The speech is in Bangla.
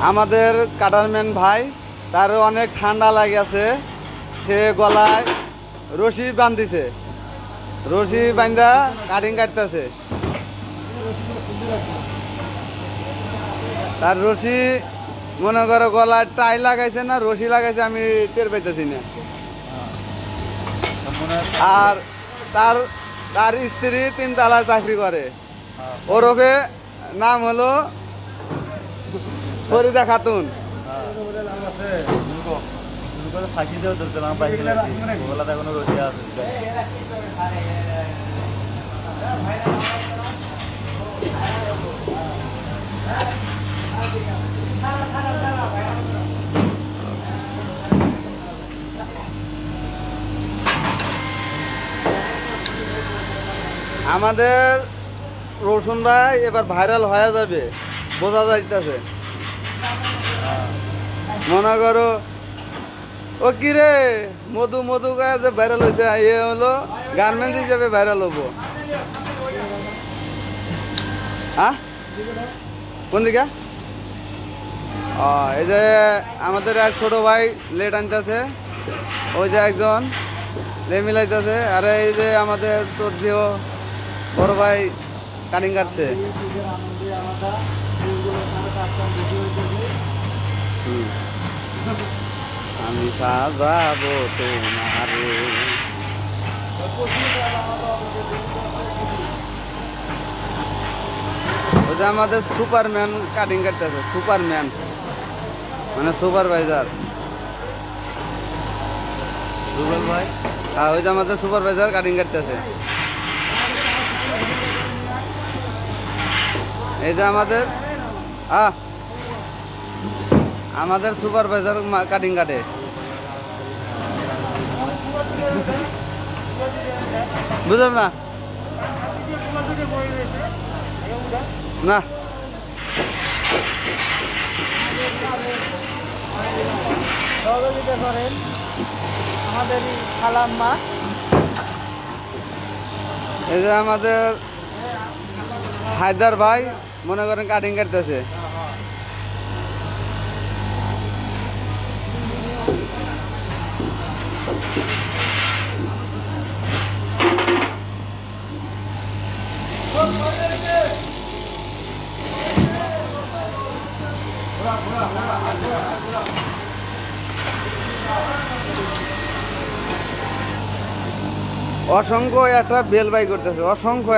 আমাদের কাটারম্যান ভাই, তার অনেক ঠান্ডা লাগেছে, সে গলায় রশি বান্ধিছে, রশি বান্ধা কাটিং কাটতেছে। তার রশি মনে করো গলায় টাই লাগাইছে না রশি লাগাইছে আমি টের পাইতেছি না। আর তার তার স্ত্রী 3 তলায় চাকরি করে, ওরফে নাম হলো ফরিদা খাতুন। আমাদের রসুন ভাই এবার ভাইরাল হয়ে যাবে, বোঝা যাইতেছে। মনে করো ও কি রে মধু মধু গায়ে যে ভাইরাল হয়েছে, এ হলো গার্মেন্টস হিসেবে ভাইরাল হবো। হ্যাঁ কোন দিকে? এই যে আমাদের এক ছোট ভাই লেট আনতেছে, ওই যে একজন লে মিলাইতেছে, আর এই যে আমাদের চোদ্দিও বড় ভাই কাটিং কাটছে। আমি সাজাবো তোমারে। ওই যে আমাদের সুপারম্যান কাটিং কাটতেছে, সুপারম্যান মানে সুপারভাইজার। ভাই হ্যাঁ, ওই যে আমাদের সুপারভাইজার কাটিং কাটতেছে। এই যে আমাদের সুপারভাইজার কাটিং কাটে। বুঝলাম না না সহযোগিতা করেন আমাদের খালাম্মা। এই যে আমাদের হায়দার ভাই মনে করেন কাটিং কাটতেছে। অসংখ্য একটা বেল বাই করতেছে, অসংখ্য